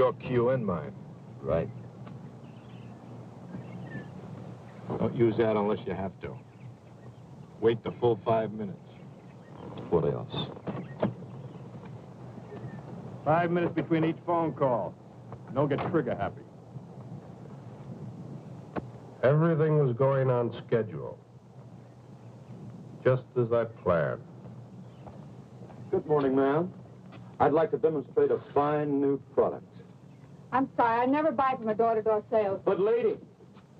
your cue and mine. Right. Don't use that unless you have to. Wait the full 5 minutes. What else? 5 minutes between each phone call. Don't get trigger happy. Everything was going on schedule. Just as I planned. Good morning, ma'am. I'd like to demonstrate a fine new product. I'm sorry, I never buy from a door-to-door sales. But, lady,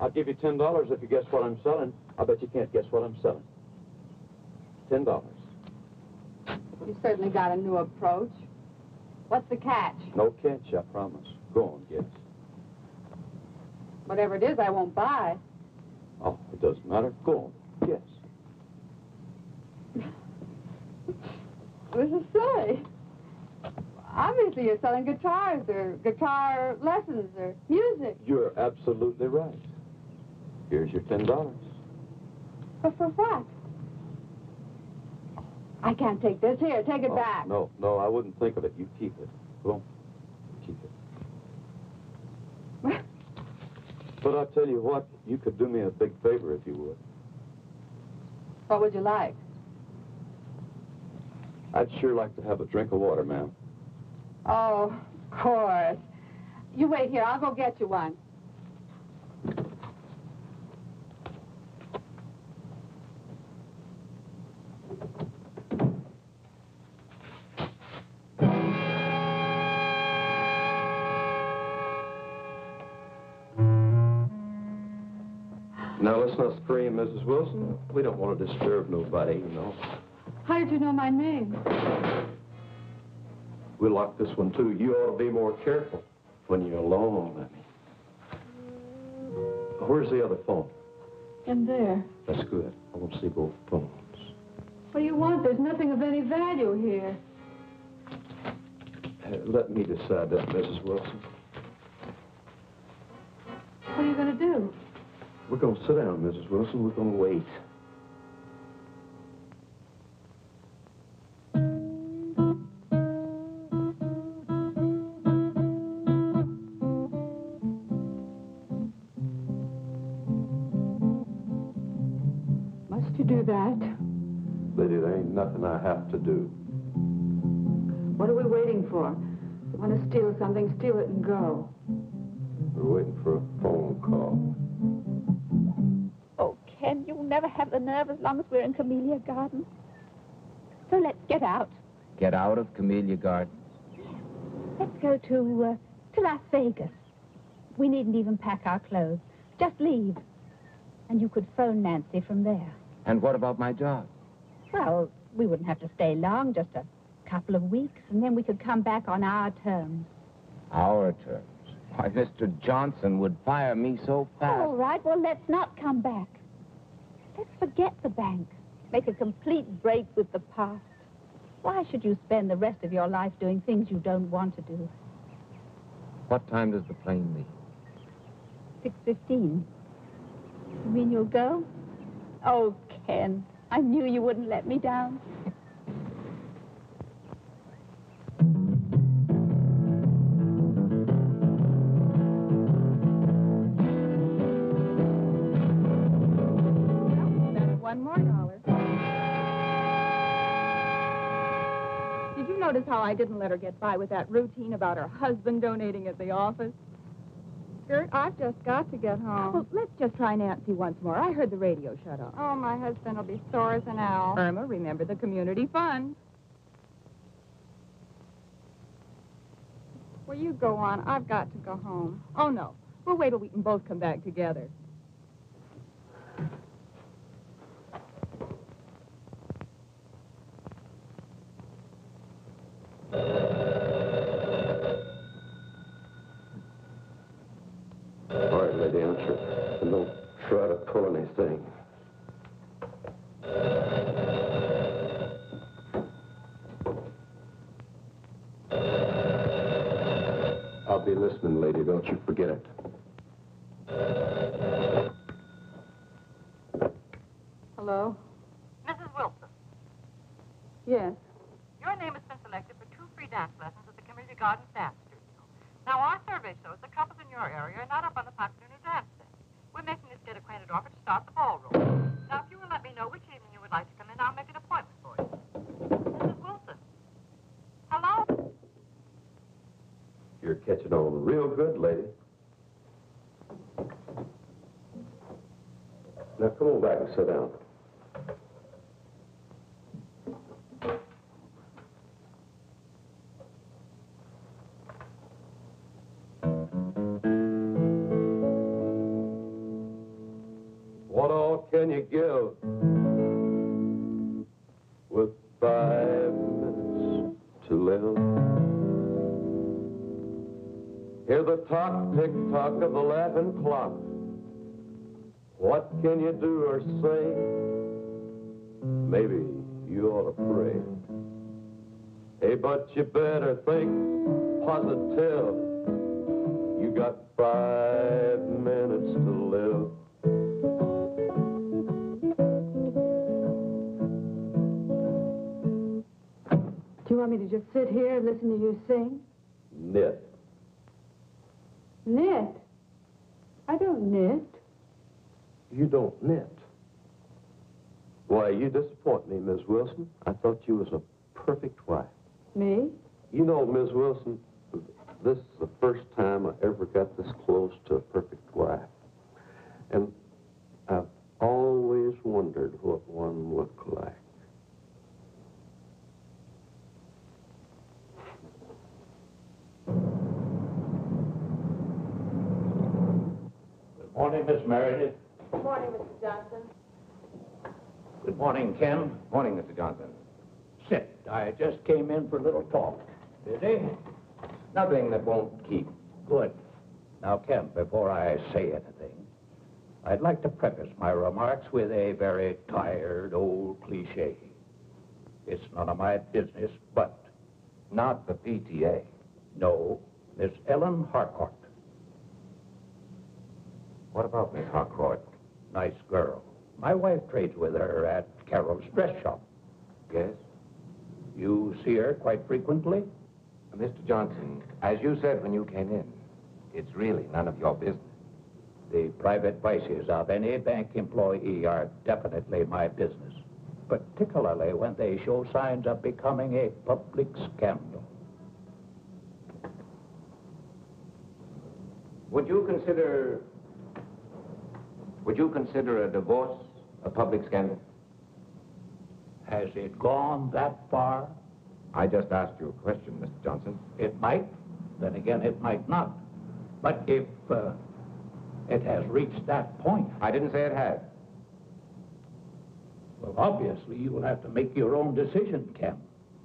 I'll give you $10 if you guess what I'm selling. I bet you can't guess what I'm selling. $10. You certainly got a new approach. What's the catch? No catch, I promise. Go on, guess. Whatever it is, I won't buy. Oh, it doesn't matter. Go on, guess. This is silly. Obviously, you're selling guitars or guitar lessons or music. You're absolutely right. Here's your $10. But for what? I can't take this. Here, take it back. No, I wouldn't think of it. You keep it. Go on. Keep it. But I'll tell you what, you could do me a big favor if you would. What would you like? I'd sure like to have a drink of water, ma'am. Oh, of course. You wait here. I'll go get you one. Now, let's not scream, Mrs. Wilson. We don't want to disturb nobody, you know. How did you know my name? We lock this one, too. You ought to be more careful when you're alone, Lemmy. Where's the other phone? In there. That's good. I want to see both phones. What do you want? There's nothing of any value here. Let me decide that, Mrs. Wilson. What are you going to do? We're going to sit down, Mrs. Wilson. We're going to wait. Must you do that? Lady, there ain't nothing I have to do. What are we waiting for? You want to steal something, steal it and go. We're waiting for a phone call. Oh, Ken, you'll never have the nerve as long as we're in Camellia Gardens. So let's get out. Get out of Camellia Gardens? Let's go to Las Vegas. We needn't even pack our clothes. Just leave. And you could phone Nancy from there. And what about my job? Well, we wouldn't have to stay long, just a couple of weeks, and then we could come back on our terms. Our terms? Why, Mr. Johnson would fire me so fast. All right, well, let's not come back. Let's forget the bank. Make a complete break with the past. Why should you spend the rest of your life doing things you don't want to do? What time does the plane leave? 6:15. You mean you'll go? Oh, Ken, I knew you wouldn't let me down. $1 more. Did you notice how I didn't let her get by with that routine about her husband donating at the office? Gert, I've just got to get home. Well, let's just try Nancy once more. I heard the radio shut off. Oh, my husband will be sore as an owl. Irma, remember the community fund. Well, you go on. I've got to go home. Oh, no. We'll wait till we can both come back together. All right, lady, answer. And don't try to pull anything. I'll be listening, lady. Don't you forget it. Hello? Mrs. Wilson, Yes. your name has been selected for 2 free dance lessons at the Camellia Gardens Dance Studio. Now, our survey shows the couples in your area are not up on the popular new dance scene. We're making this get acquainted offer to start the ballroom. Now, if you will let me know which evening you would like to come in, I'll make an appointment for you. Mrs. Wilson. Hello? You're catching on real good, lady. Now, come on back and sit down. What all can you give with 5 minutes to live? Hear the tock, tick-tock of the laughing clock. What can you do or say? Maybe you ought to pray. Hey, but you better think positive. You got 5 minutes to live. Do you want me to just sit here and listen to you sing? Knit. Knit? I don't knit. You don't knit. Why, you disappoint me, Miss Wilson. I thought you was a perfect wife. Me? You know, Miss Wilson, this is the first time I ever got this close to a perfect wife. And I've always wondered what one looked like. Good morning, Miss Meredith. Good morning, Mr. Johnson. Good morning, Ken. Morning, Mr. Johnson. Sit. I just came in for a little talk. Busy? Nothing that won't keep. Good. Now, Ken, before I say anything, I'd like to preface my remarks with a very tired old cliche. It's none of my business, but... Not the PTA. No, Miss Ellen Harcourt. What about Miss Harcourt? Nice girl. My wife trades with her at Carol's dress shop. Yes? You see her quite frequently? Mr. Johnson, as you said when you came in, it's really none of your business. The private vices of any bank employee are definitely my business, particularly when they show signs of becoming a public scandal. Would you consider a divorce a public scandal? Has it gone that far? I just asked you a question, Mr. Johnson. It might. Then again, it might not. But if it has reached that point... I didn't say it had. Well, obviously, you will have to make your own decision, Ken.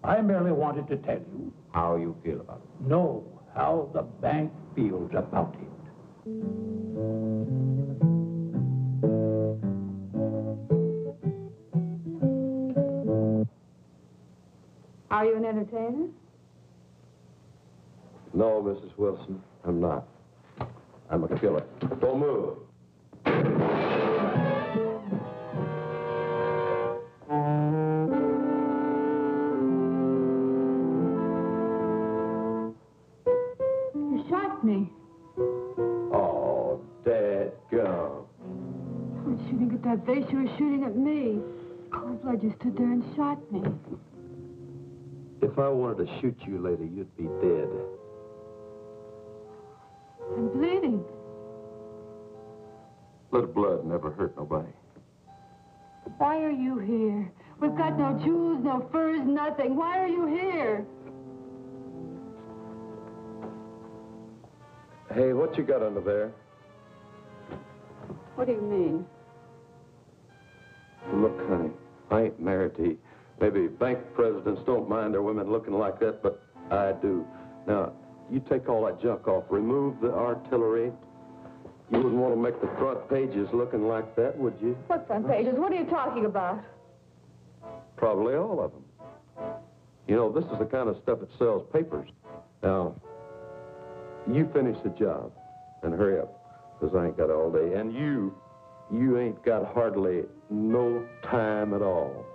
I merely wanted to tell you... How you feel about it. No, how the bank feels about it. Are you an entertainer? No, Mrs. Wilson, I'm not. I'm a killer. Don't move. You shot me. Oh, dadgum. I was shooting at that vase. You were shooting at me. Cold blood, you stood there and shot me. If I wanted to shoot you, lady, you'd be dead. I'm bleeding. Little blood never hurt nobody. Why are you here? We've got no jewels, no furs, nothing. Why are you here? Hey, what you got under there? What do you mean? Look, honey, I ain't married to you. Maybe bank presidents don't mind their women looking like that, but I do. Now, you take all that junk off. Remove the artillery. You wouldn't want to make the front pages looking like that, would you? What front pages? What are you talking about? Probably all of them. You know, this is the kind of stuff that sells papers. Now, you finish the job and hurry up, because I ain't got all day. And you ain't got hardly no time at all.